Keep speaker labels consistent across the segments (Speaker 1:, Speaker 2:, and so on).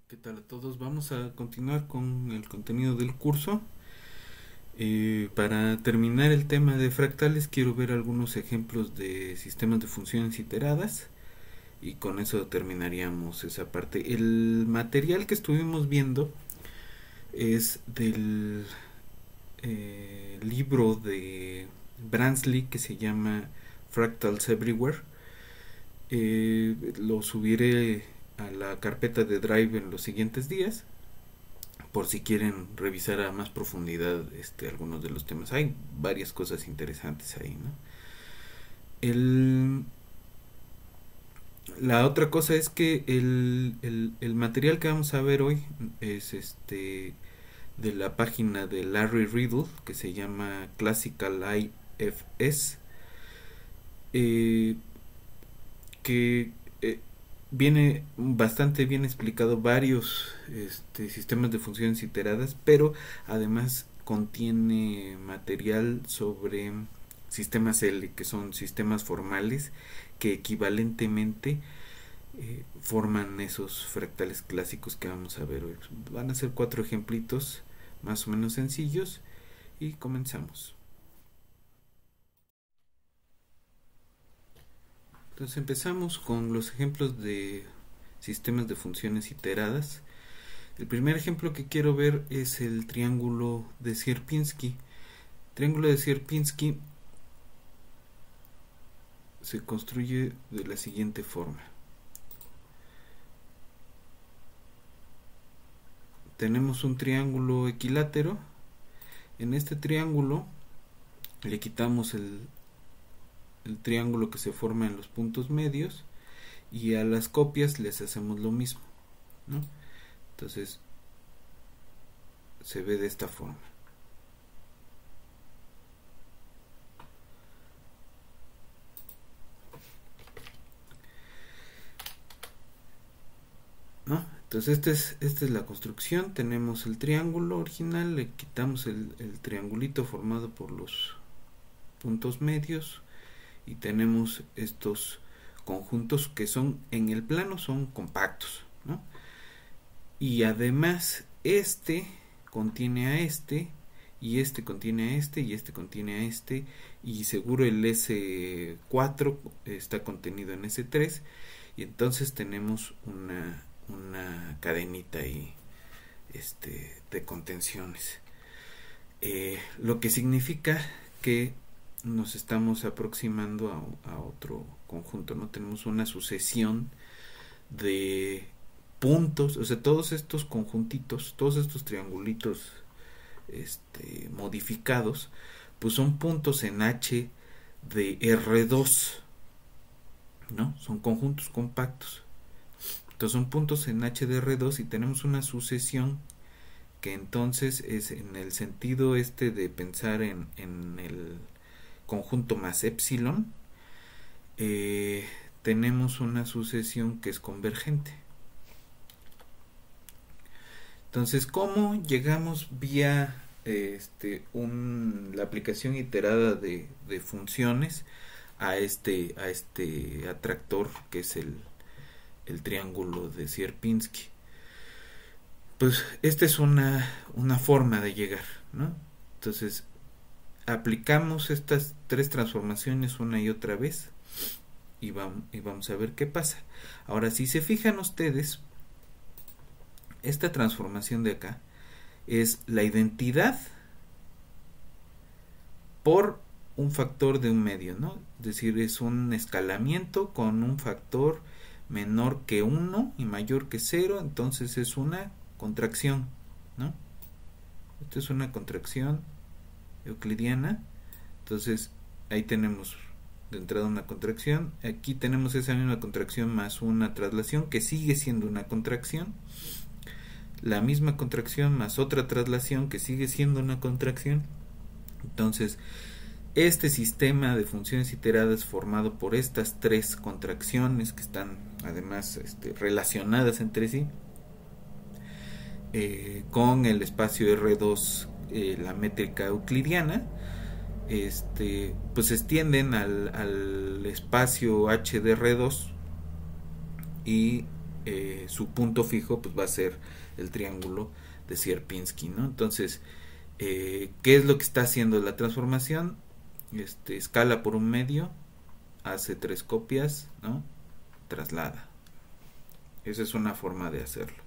Speaker 1: ¿Qué tal a todos? Vamos a continuar con el contenido del curso. Para terminar el tema de fractales, quiero ver algunos ejemplos de sistemas de funciones iteradas y con eso terminaríamos esa parte. El material que estuvimos viendo es del libro de Bransley que se llama Fractals Everywhere. Lo subiré a la carpeta de Drive en los siguientes días por si quieren revisar a más profundidad algunos de los temas. Hay varias cosas interesantes ahí, ¿no? El, la otra cosa es que el material que vamos a ver hoy es de la página de Larry Riddle, que se llama Classical IFS, eh, que viene bastante bien explicado varios sistemas de funciones iteradas, pero además contiene material sobre sistemas L, que son sistemas formales que equivalentemente forman esos fractales clásicos que vamos a ver hoy. Van a ser 4 ejemplitos más o menos sencillos y comenzamos. Entonces empezamos con los ejemplos de sistemas de funciones iteradas. El primer ejemplo que quiero ver es el triángulo de Sierpinski. El triángulo de Sierpinski se construye de la siguiente forma. Tenemos un triángulo equilátero. En este triángulo le quitamos el triángulo que se forma en los puntos medios y a las copias les hacemos lo mismo, ¿no? Entonces se ve de esta forma, ¿no? Entonces esta es la construcción. Tenemos el triángulo original, le quitamos el triangulito formado por los puntos medios y tenemos estos conjuntos que son en el plano son compactos, ¿no? Y además este contiene a y este contiene a y este contiene a y seguro el S4 está contenido en S3 y entonces tenemos una cadenita ahí de contenciones, lo que significa que nos estamos aproximando a otro conjunto, ¿no? Tenemos una sucesión de puntos, o sea, todos estos conjuntitos, todos estos triangulitos modificados, pues son puntos en H de R2, ¿no? Son conjuntos compactos. Entonces son puntos en H de R2 y tenemos una sucesión que entonces es en el sentido de pensar en el conjunto más epsilon, tenemos una sucesión que es convergente. Entonces, ¿cómo llegamos vía la aplicación iterada de funciones a este atractor que es el triángulo de Sierpinski? Pues esta es una forma de llegar, ¿no? Entonces aplicamos estas 3 transformaciones una y otra vez y vamos a ver qué pasa. Ahora, si se fijan ustedes, esta transformación de acá es la identidad por un factor de un medio, ¿no? Es decir, es un escalamiento con un factor menor que 1 y mayor que 0, entonces es una contracción, ¿no? Esto es una contracción euclidiana. Entonces ahí tenemos de entrada una contracción, aquí tenemos esa misma contracción más una traslación que sigue siendo una contracción, la misma contracción más otra traslación que sigue siendo una contracción. Entonces este sistema de funciones iteradas formado por estas 3 contracciones que están además relacionadas entre sí, con el espacio R2, la métrica euclidiana, pues se extienden al espacio H de R2 y su punto fijo pues va a ser el triángulo de Sierpinski, ¿no? Entonces, ¿qué es lo que está haciendo la transformación? Escala por un medio, hace 3 copias, ¿no? Traslada. Esa es una forma de hacerlo.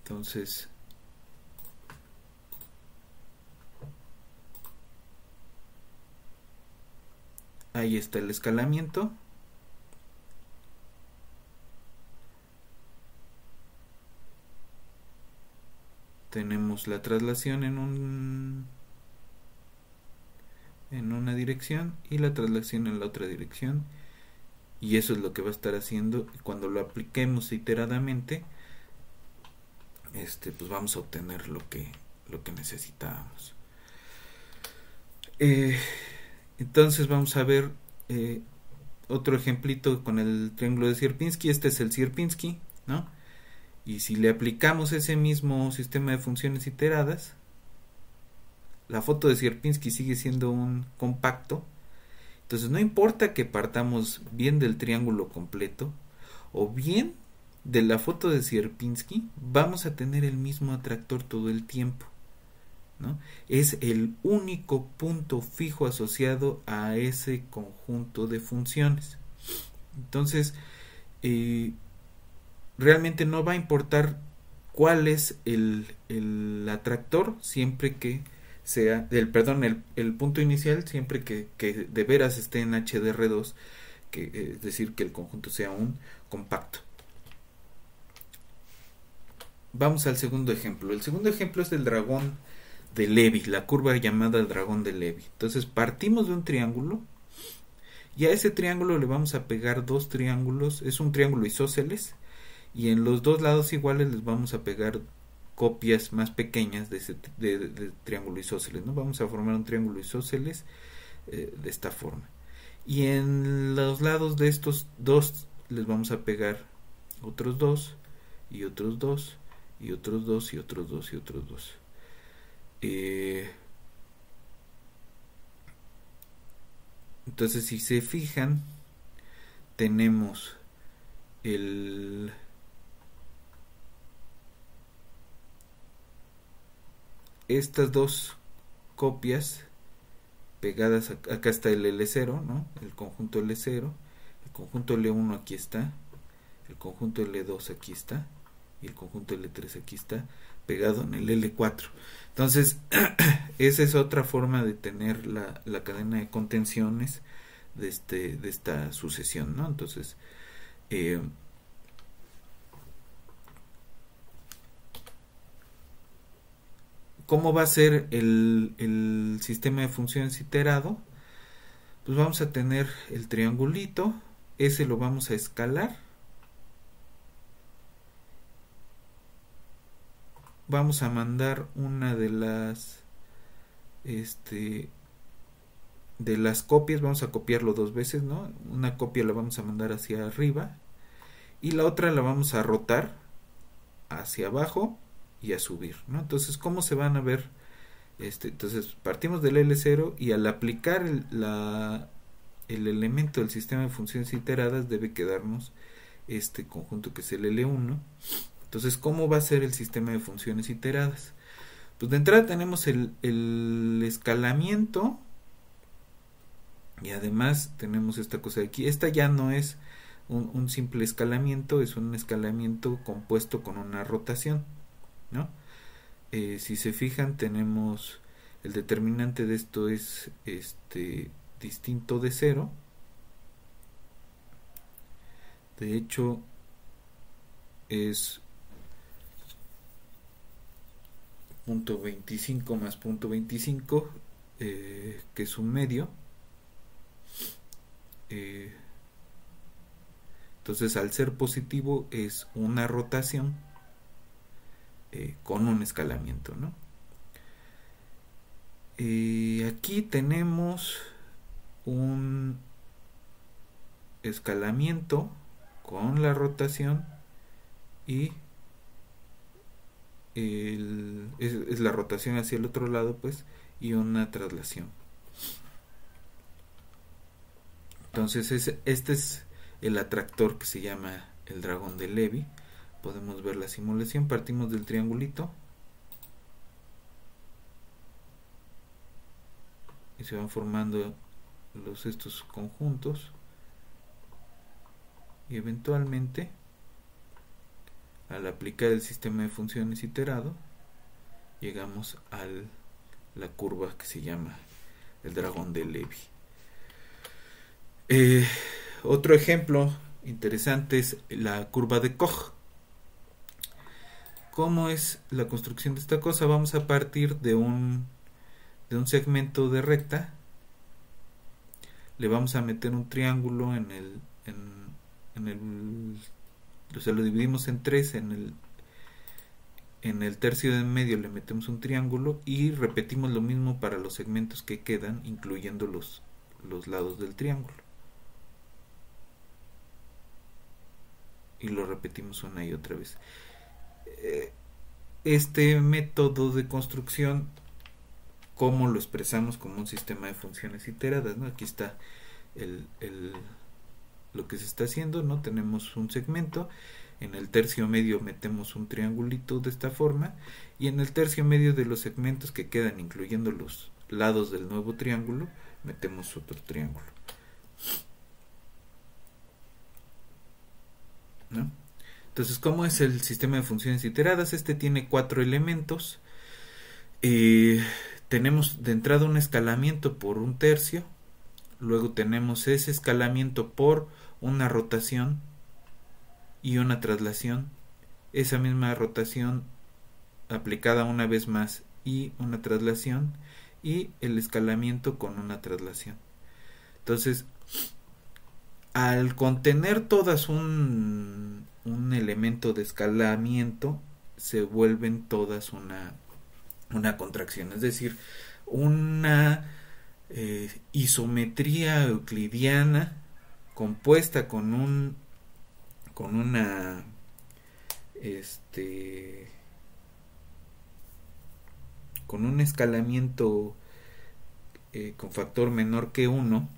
Speaker 1: Entonces, ahí está el escalamiento. Tenemos la traslación en una dirección y la traslación en la otra dirección, y eso es lo que va a estar haciendo. Cuando lo apliquemos iteradamente, pues vamos a obtener lo que necesitábamos. Entonces vamos a ver otro ejemplito con el triángulo de Sierpinski. Este es el Sierpinski, ¿no? Y si le aplicamos ese mismo sistema de funciones iteradas, la foto de Sierpinski sigue siendo un compacto. Entonces no importa que partamos bien del triángulo completo o bien de la foto de Sierpinski, vamos a tener el mismo atractor todo el tiempo, ¿no? Es el único punto fijo asociado a ese conjunto de funciones. Entonces, realmente no va a importar cuál es el atractor, siempre que sea el punto inicial, siempre que de veras esté en HDR2, es decir, que el conjunto sea un compacto. Vamos al segundo ejemplo. El segundo ejemplo es el dragón de Levy, la curva llamada el dragón de Levy. Entonces partimos de un triángulo y a ese triángulo le vamos a pegar dos triángulos. Es un triángulo isósceles, y en los dos lados iguales les vamos a pegar copias más pequeñas de triángulo isósceles, ¿no? Vamos a formar un triángulo isósceles de esta forma, y en los lados de estos dos les vamos a pegar otros dos y otros dos y otros dos y otros dos y otros dos. Entonces, si se fijan, tenemos estas dos copias pegadas. Acá está el L0, ¿no? El conjunto L0, el conjunto L1 aquí está, el conjunto L2 aquí está, y el conjunto L3 aquí está, pegado en el L4. Entonces, esa es otra forma de tener la cadena de contenciones de esta sucesión, ¿no? Entonces, ¿cómo va a ser el sistema de funciones iterado? Pues vamos a tener el triangulito, ese lo vamos a escalar. Vamos a mandar una de las copias, vamos a copiarlo dos veces, ¿no? Una copia la vamos a mandar hacia arriba y la otra la vamos a rotar hacia abajo y a subir, ¿no? Entonces, ¿cómo se van a ver? Entonces, partimos del L0 y al aplicar el elemento del sistema de funciones iteradas debe quedarnos este conjunto que es el L1. Entonces, ¿cómo va a ser el sistema de funciones iteradas? Pues de entrada tenemos el escalamiento, y además tenemos esta cosa de aquí. Esta ya no es un simple escalamiento, es un escalamiento compuesto con una rotación, ¿no? Si se fijan, tenemos el determinante de esto es distinto de 0. De hecho, es 0.25 más 0.25, que es un medio. Entonces, al ser positivo es una rotación con un escalamiento, ¿no? Aquí tenemos un escalamiento con la rotación y es la rotación hacia el otro lado, pues, y una traslación. Entonces este es el atractor que se llama el dragón de Levy. Podemos ver la simulación. Partimos del triangulito y se van formando estos conjuntos, y eventualmente, al aplicar el sistema de funciones iterado, llegamos a la curva que se llama el dragón de Levy. Otro ejemplo interesante es la curva de Koch. ¿Cómo es la construcción de esta cosa? Vamos a partir de un segmento de recta. Le vamos a meter un triángulo o sea, lo dividimos en tres. En el tercio de en medio le metemos un triángulo y repetimos lo mismo para los segmentos que quedan, incluyendo los lados del triángulo. Y lo repetimos una y otra vez. Este método de construcción, ¿cómo lo expresamos? Como un sistema de funciones iteradas, ¿no? Aquí está lo que se está haciendo, ¿no? Tenemos un segmento, en el tercio medio metemos un triangulito de esta forma, y en el tercio medio de los segmentos que quedan, incluyendo los lados del nuevo triángulo, metemos otro triángulo, ¿no? Entonces, ¿cómo es el sistema de funciones iteradas? Este tiene 4 elementos. Tenemos de entrada un escalamiento por un tercio, luego tenemos ese escalamiento por una rotación y una traslación, esa misma rotación aplicada una vez más y una traslación, y el escalamiento con una traslación. Entonces, al contener todas un elemento de escalamiento, se vuelven todas una contracción, es decir, una isometría euclidiana compuesta con un escalamiento con factor menor que 1,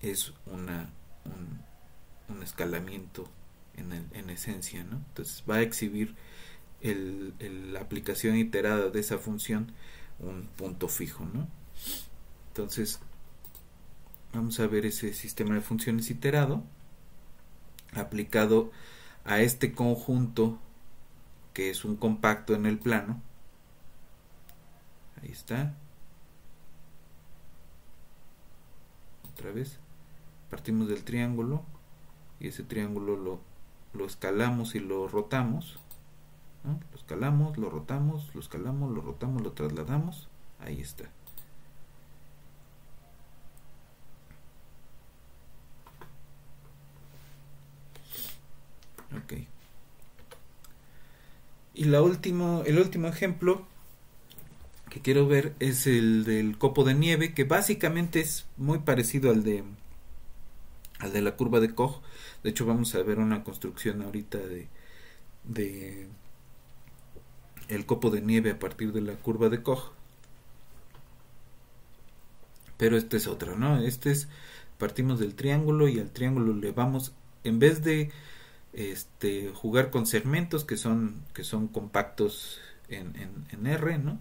Speaker 1: es un escalamiento en esencia, ¿no? Entonces va a exhibir la aplicación iterada de esa función un punto fijo, ¿no? Entonces vamos a ver ese sistema de funciones iterado aplicado a este conjunto que es un compacto en el plano. Ahí está. Otra vez partimos del triángulo y ese triángulo lo escalamos y lo rotamos, ¿no? Lo escalamos, lo rotamos, lo escalamos, lo rotamos, lo trasladamos. Ahí está. Ok. Y el último ejemplo que quiero ver es el del copo de nieve, que básicamente es muy parecido al de la curva de Koch. De hecho, vamos a ver una construcción ahorita de el copo de nieve a partir de la curva de Koch. Pero este es otro, ¿no? Partimos del triángulo y al triángulo le vamos, en vez de jugar con segmentos que son compactos en R, ¿no?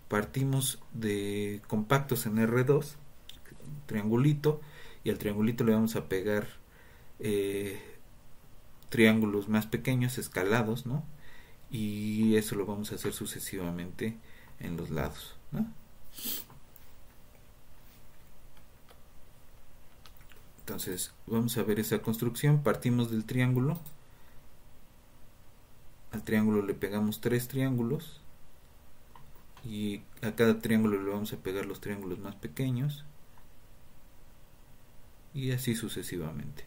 Speaker 1: Partimos de compactos en R2, triangulito, y al triangulito le vamos a pegar triángulos más pequeños escalados, ¿no? Y eso lo vamos a hacer sucesivamente en los lados, ¿no? Entonces vamos a ver esa construcción. Partimos del triángulo, al triángulo le pegamos 3 triángulos y a cada triángulo le vamos a pegar los triángulos más pequeños, y así sucesivamente.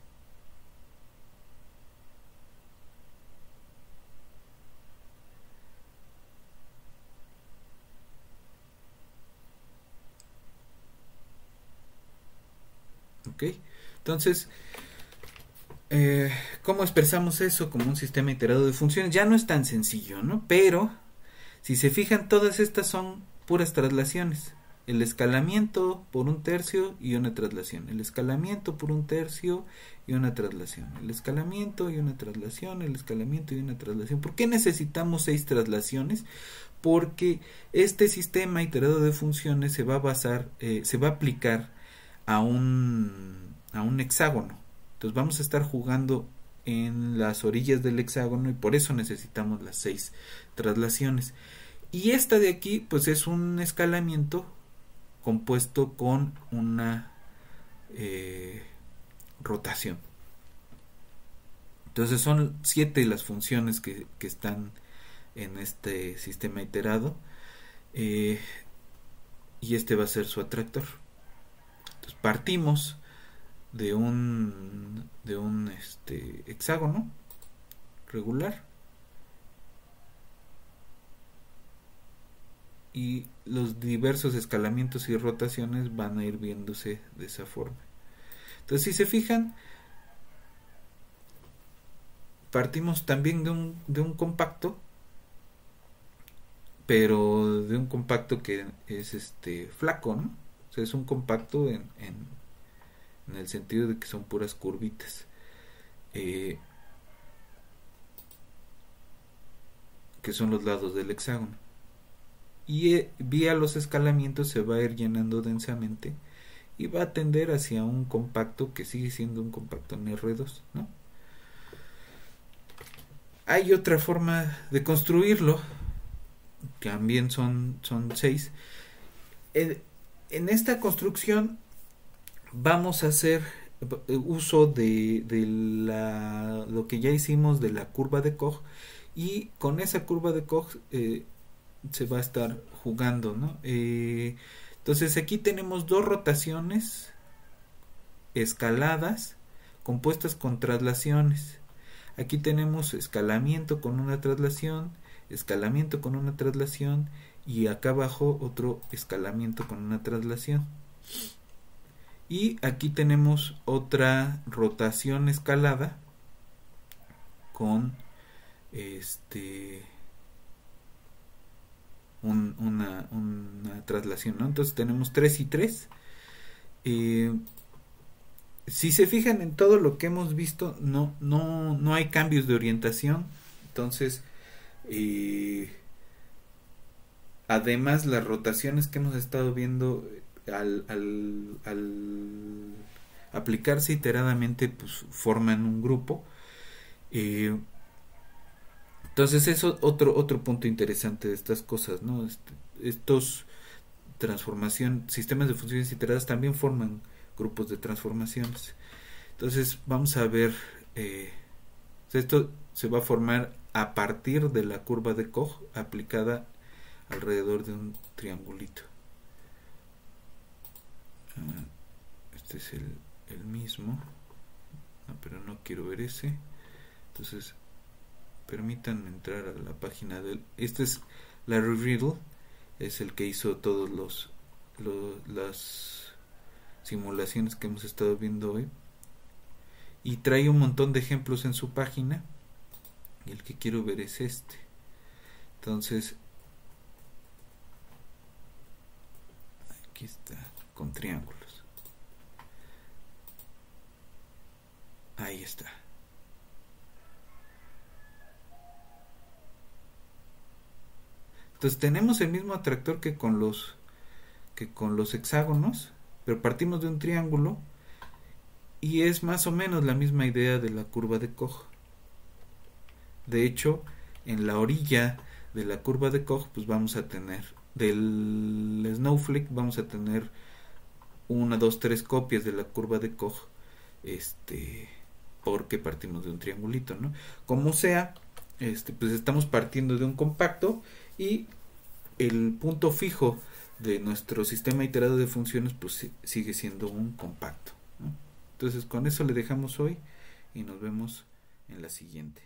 Speaker 1: Ok, entonces, ¿cómo expresamos eso como un sistema iterado de funciones? Ya no es tan sencillo, ¿no? Pero si se fijan, todas estas son puras traslaciones. el escalamiento por un tercio y una traslación, el escalamiento por un tercio y una traslación, el escalamiento y una traslación, el escalamiento y una traslación. ¿Por qué necesitamos 6 traslaciones? Porque este sistema iterado de funciones se va a basar, se va a aplicar a un hexágono. Entonces vamos a estar jugando en las orillas del hexágono y por eso necesitamos las 6 traslaciones. Y esta de aquí pues es un escalamiento compuesto con una rotación. Entonces son 7 las funciones que están en este sistema iterado, y este va a ser su atractor. Entonces partimos de un hexágono regular y los diversos escalamientos y rotaciones van a ir viéndose de esa forma. Entonces, si se fijan, partimos también de un compacto, pero de un compacto que es flaco, ¿no? O sea, es un compacto en el sentido de que son puras curvitas. Que son los lados del hexágono. Y vía los escalamientos se va a ir llenando densamente y va a tender hacia un compacto que sigue siendo un compacto en R2, ¿no? Hay otra forma de construirlo, también son 6. En esta construcción vamos a hacer uso de lo que ya hicimos de la curva de Koch, y con esa curva de Koch se va a estar jugando, ¿no? Entonces aquí tenemos 2 rotaciones escaladas compuestas con traslaciones. Aquí tenemos escalamiento con una traslación, escalamiento con una traslación, y acá abajo otro escalamiento con una traslación. Y aquí tenemos otra rotación escalada con una traslación, ¿no? Entonces tenemos 3 y 3. Si se fijan en todo lo que hemos visto, no hay cambios de orientación. Entonces, además, las rotaciones que hemos estado viendo al aplicarse iteradamente, pues forman un grupo. Entonces eso otro punto interesante de estas cosas, ¿no? Estos sistemas de funciones iteradas también forman grupos de transformaciones. Entonces vamos a ver, esto se va a formar a partir de la curva de Koch aplicada alrededor de un triangulito. Este es el mismo, pero no quiero ver ese. Entonces permítanme entrar a la página del... Este es Larry Riddle, es el que hizo todos las simulaciones que hemos estado viendo hoy, y trae un montón de ejemplos en su página, y el que quiero ver es este. Entonces aquí está, con triángulos, ahí está. Entonces tenemos el mismo atractor que con los hexágonos, pero partimos de un triángulo y es más o menos la misma idea de la curva de Koch. De hecho, en la orilla de la curva de Koch, pues vamos a tener del snowflake, vamos a tener 1, 2, 3 copias de la curva de Koch, porque partimos de un triangulito, ¿no? Como sea, pues estamos partiendo de un compacto, y el punto fijo de nuestro sistema iterado de funciones pues sigue siendo un compacto, ¿no? Entonces con eso le dejamos hoy y nos vemos en la siguiente.